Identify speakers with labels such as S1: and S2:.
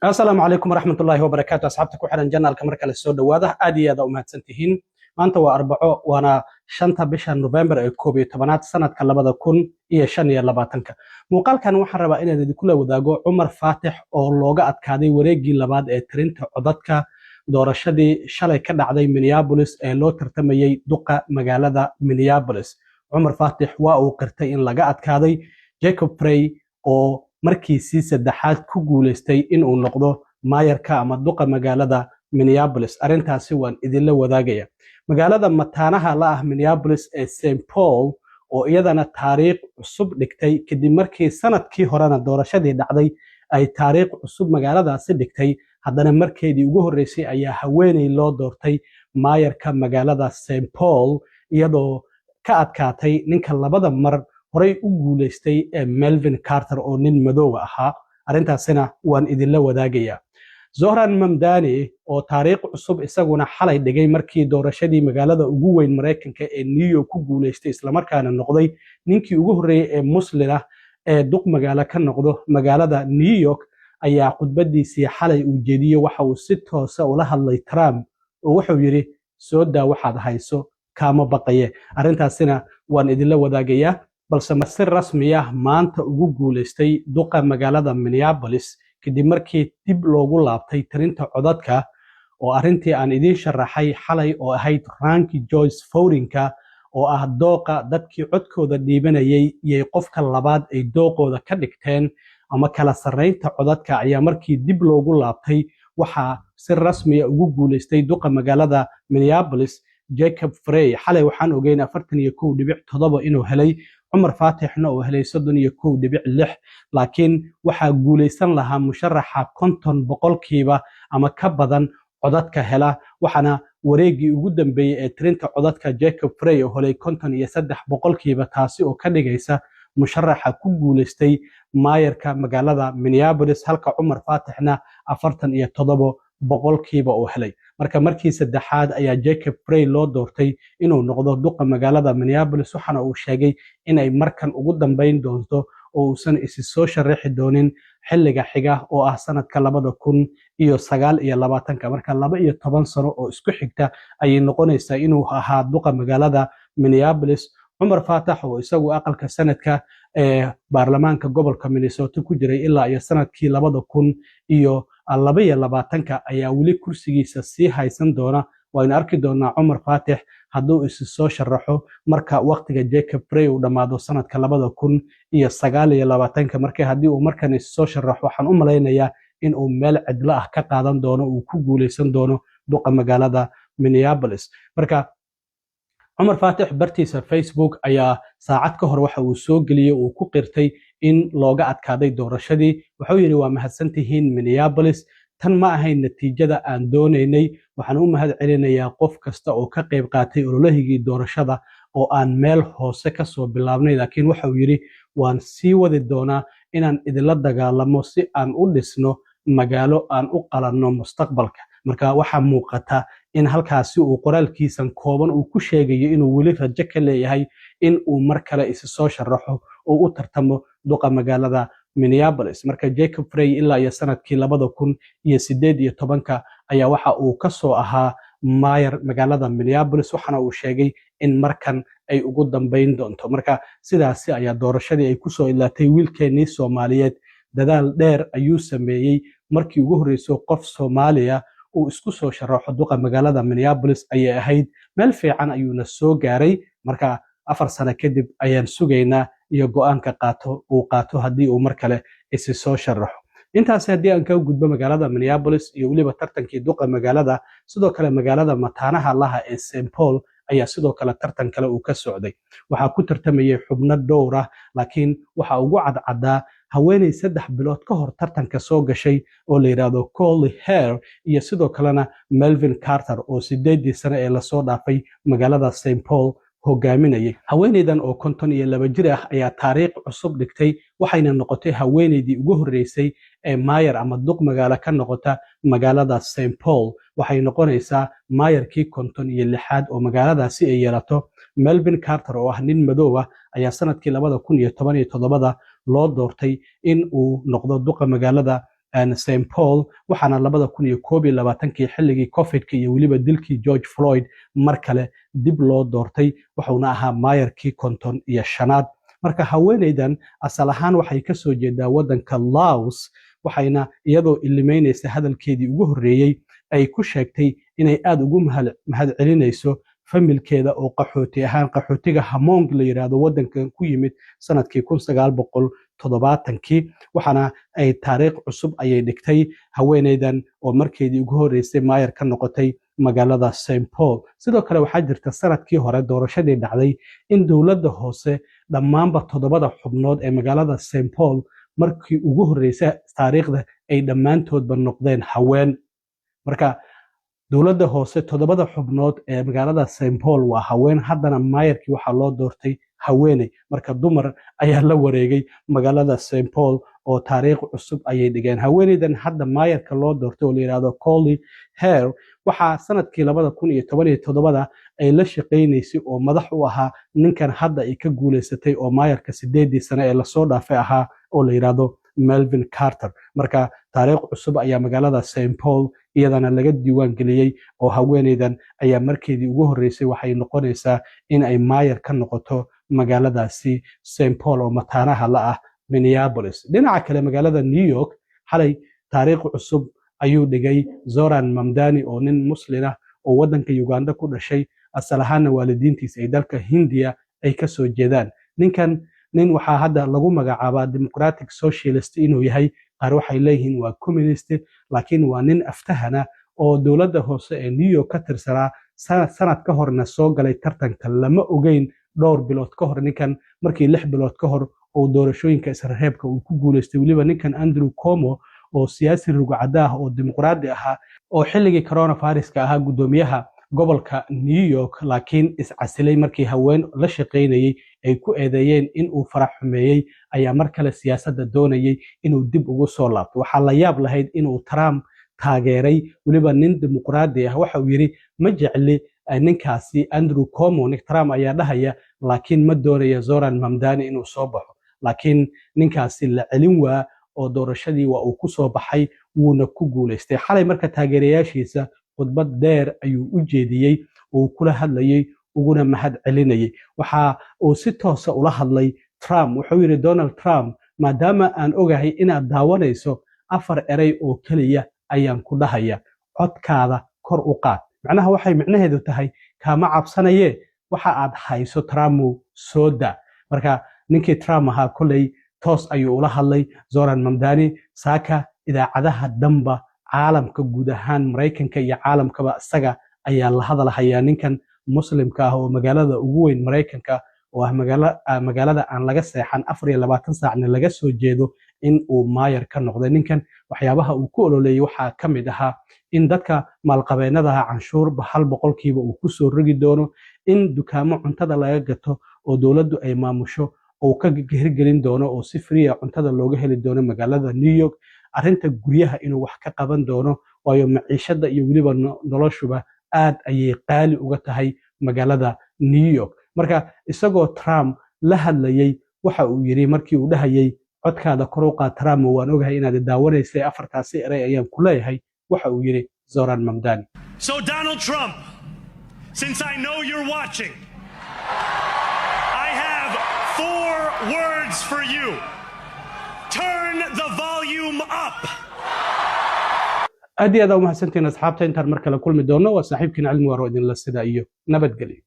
S1: السلام عليكم ورحمة الله وبركاته. أصحابتك وحنا جنة الكاميرا كلا السود وواضح أدي هذا أمهات سنتهين maanta waa arbaco waana shanta bisha November ee 11 sanadka 2025 muuqaalkan waxaan rabaa inaan idinku la wadaago Cumar Faatix oo looga adkaaday wareegii labaad ee tirinta codadka doorashadii shalay ka dhacday Minneapolis ee loo tartamayay duqa magaalada Minneapolis. Cumar Faatix waa uu qirtay in laga adkaaday Jacob Frey oo markiisii saddexaad ku guuleystay in uu noqdo maayarka ama duqa magaalada Minneapolis. Arrintaasi waan idinla wadaagaya. magaalada mataanaha la ah Minneapolis ee St. Paul oo iyadana taariikh cusub dhigtay kadib markii sanadkii horena doorashadii dhacday ay taariikh cusub magaaladaasi dhigtay haddana markeedii ugu horeysay ayaa haweeney loo doortay maayarka magaalada St. Paul iyadoo ka adkaatay ninka labada mar horey u guuleystay ee Melvin Carter oo nin madow ahaa. arrintaasina waan idinla wadaagaya. Zohran Mamdani oo taariikh cusub isaguna xalay dhigay markii doorashadii magaalada ugu weyn Mareykanka ee New York ku guuleystay isla markaana noqday ninkii ugu horeeyay ee Muslim ah ee duq magaalo ka noqdo magaalada New York ayaa khudbadiisii xalay u jeediyay waxa uu si toos ah ula hadlay Trump oo wuxuu yiri soo daa waxaad hayso kaama baqaye. arrintaasina waan idinla wadaagayaa balse si rasmi ah maanta ugu guuleystay duqa magaalada Minneapolis kadib markii dib loogu laabtay tirinta codadka oo arrintii aan idiin sharaxay xalay oo ahayd Ranky Joyce votingka oo ah dooqa dadkii codkooda dhiibanayay iyo qofka labaad ay dooqooda ka dhigteen ama kala sarreynta codadka ayaa markii dib loogu laabtay waxaa si rasmi ah ugu guuleystay duqa magaalada Minneapolis Jacob Frey. xalay waxaan ogeyn 41.7 inuu helay, Cumar Faatixna oo helay 31.6, laakiin waxaa guuleysan lahaa musharaxa 50% ama ka badan codadka hela, waxaana wareegii ugu dambeeyay ee tirinta codadka Jacob Frey oo helay 53%, taasi oo ka dhigaysa musharaxa ku guuleystay maayarka magaalada Minneapolis halka Cumar Faatixna 47% oo helay. marka markii saddexaad ayaa Jacob Frey loo doortay inuu noqdo duqa magaalada Minneapolis, waxaana uu sheegay inay markan ugu dambeyn doonto oo uusan isi soo sharaxi doonin xilliga xiga oo ah sanadka 2029. marka 12 sano oo isku xigta ayay noqonaysaa inuu ahaa duqa magaalada Minneapolis. Cumar Faatix oo isagu aqalka sanadka ee baarlamaanka gobolka Minnesota ku jiray ilaa iyo sanadkii 2022 ayaa weli kursigiisa sii haysan doona. wayna arki doonaa Cumar Faatix hadduu isi soo sharaxo marka waqtiga Jacob Frey uu dhamaado sanadka 2029. markii haddii uu markan isi soo sharaxo waxaan u malaynayaa in uu meel cidlo ah ka qaadan doono uu ku guuleysan doono duqa magaalada Minneapolis. marka Cumar Faatix bartiisa Facebook ayaa saacad ka hor waxa uu soo geliyay uu ku qirtay in looga adkaaday doorashadii. wuxuu yiri waa mahadsantihiin Minneapolis, tan ma ahayn natiijada aan doonaynay, waxaan u mahad celinayaa qof kasta oo ka qayb qaatay ololahigii doorashada oo aan meel hoose ka soo bilaabnay, laakiin waxa uu yiri waan sii wadi doonaa inaan idinla dagaalamo si aan u dhisno magaalo aan u qalanno mustaqbalka. marka waxaa muuqata in halkaasi uu qoraalkiisan kooban uu ku sheegayo inuu weli rajo ka leeyahay in uu mar kale isi soo sharaxo oo u tartamo duqa magaalada Minneapolis. marka Jacob Frey ilaa iyo sanadkii 2018 ayaa waxa uu ka soo ahaa maayar magaalada Minneapolis, waxaana uu sheegay in markan ay ugu dambeyn doonto. marka sidaasi ayaa doorashadii ay ku soo ilaatay. wiilkeenii Soomaaliyeed dadaal dheer ayuu sameeyay markii ugu horeysay qof Soomaaliya uu isku soo sharaxo duqa magaalada Minneapolis ayay ahayd. meel fiican ayuuna soo gaaray. marka 4 sano kadib ayaan sugaynaa iyo go'aanka uu qaato haddii uu mar kale isi soo sharaxo. intaas haddii aan ka gudbo magaalada Minneapolis iyo weliba tartankii duqa magaalada, sidoo kale magaalada mataanaha laha ee St. Paul ayaa sidoo kale tartan kale uu ka socday. waxaa ku tartamayay xubno dhowr ah, laakiin waxa ugu cadcadaa haweeney 3 bilood ka hor tartanka soo gashay oo la yiraahdo Coley Hare iyo sidoo kalena Melvin Carter oo 8 sano ee la soo dhaafay magaalada St. Paul hogaaminayay. haweeneydan oo 52 jir ah ayaa taariikh cusub dhigtay, waxayna noqotay haweeneydii ugu horeysay ee maayar ama duq magaalo ka noqota magaalada St. Paul. waxay noqonaysaa maayarkii 56aad oo magaaladaasi ay yeelato. Melvin Carter oo ah nin madow ah ayaa sanadkii 2017 loo doortay in uu noqdo duqa magaalada St Paul waxaana 2021 xilligii COVID-ka iyo weliba dilkii George Floyd mar kale dib loo doortay wuxuuna ahaa maayarkii 55aad marka haweeneydan asal ahaan waxay ka soo jeedaa wadanka Laos waxayna iyadoo ilimeynaysa hadalkeedii ugu horeeyay ay ku sheegtay inay aad ugu mahadcelinayso familkeeda oo qaxootiga Hmong la yiraahdo wadankan ku yimid sanadkii 1970 waxaana ay taariikh cusub ayay dhigtay haweeneydan oo markeedii ugu horeysay maayar ka noqotay magaalada St Paul sidoo kale waxaa jirta sanadkii hore doorashadii dhacday in dawladda hoose dhammaanba 7 xubnood ee magaalada St Paul markii ugu horeysay taariikhda ay dhammaantoodba noqdeen haween marka dawladda hoose 7 xubnood ee magaalada St Paul waa haween haddana maayarkii waxaa loo doortay haweeney marka dumar ayaa la wareegay magaalada St Paul oo taariikh cusub ayay dhigeen haweeneydan hadda maayarka loo doortay oo la yiraahdo Coley Hare waxaa sanadkii 2017 ay la shaqeynaysay oo madax u ahaa ninkan hadda ay ka guuleysatay oo maayarka 8 sano ee la soo dhaafay ahaa oo la yiraahdo Melvin Carter marka taariikh cusub ayaa magaalada St Paul iyadana laga diiwaan geliyay oo haweeneydan ayaa markeedii ugu horeysay waxay noqonaysaa in ay maayar ka noqoto magaaladaasi St Paul oo mataanaha la ah Minneapolis dhinaca kale magaalada New York xalay taariikh cusub ayuu dhigay Zoran Mamdani oo nin muslim ah oo wadanka Uganda ku dhashay asal ahaan waalidiintiisa ay dalka Hindiya ay ka soo jeedaan nin waxaa hadda lagu magacaabaa Democratic Socialist inuu yahay qaar waxay leeyihiin waa communist laakiin waa nin aftahana oo dawladda hoose ee New York ka tirsanaa sanad ka horna soo galay tartanka lama ogeyn dhowr bilood ka hor ninkan markii 6 bilood ka hor oo doorashooyinka israareebka uu ku guuleystay waliba ninkan Andrew Cuomo oo siyaasi rugcada ah oo dimuqraadi ahaa oo xilligii coronavirus-ka ahaa gudoomiyaha gobolka New York laakiin iscasilay markii haween la shaqeynayay ay ku eedeeyeen in uu farax xumeeyay ayaa mar kale siyaasadda doonayay inuu dib ugu soo laabto waxaa la yaab lahayd inuu Trump taageeray waliba nin dimuqraadi ah waxa uu yiri ma jecli ninkaasi Andrew Cuomo Nick Trump ayaa dhahaya laakiin ma doonayo Zoran Mamdani inuu soo baxo laakiin ninkaasi la celin waa oo doorashadii waa uu ku soo baxay wuuna ku guuleystay xalay marka taageerayaashiisa khudbad dheer ayuu u jeediyay oo kula hadlayay uguna mahad celinayay waxa uu si toos ah ula hadlay Trump wuxuu yiri Donald Trump maadaama aan ogahay inaad daawanayso 4 eray oo kaliya ayaan ku dhahaya codkaada kor u qaad macnaha waxay micnaheedu tahay kama cabsanaye waxa aad hayso Trump soo daa marka ninkii Trump ahaa kulay toos ayuu ula hadlay Zoran Mamdani saaka idaacadaha damba caalamka guud ahaan Mareykanka iyo caalamkaba isaga ayaa la hadalhayaa ninkan muslimka ah oo magaalada ugu weyn Mareykanka oo ah magaalada aan laga seexan 24 saacna laga soo jeedo in uu maayar ka noqdo ninkan waxyaabaha uu ku ololeeyay waxa kamid ahaa in dadka maalqabeennada canshuur 100% uu ku soo rogi doono in dukaamo cuntada laga gato oo dawladdu ay maamusho oo ka hirgelin doono oo si free ah cuntada looga heli doono magaalada New York arinta guryaha inuu wax ka qaban doono waayo maciishada iyo waliba noloshuba aad ayay qaali uga tahay magaalada New York marka isagoo Trump la hadlayay waxa uu yiri markii uu dhahayay codkaada kor u qaad Trump waan ogahay inaad daawanaysay 4taasi eray ayaan ku leeyahay waxa uu yiri Zoran Mamdani
S2: So Donald Trump, since I know you're watching, I have 4 words for you. Turn the volume up.
S1: aad iyo aad u mahadsantiin asxaabta intaan mar kale kulmi doono waa saaxiibkiina cilmi waro idin la sida iyo nabadgelyo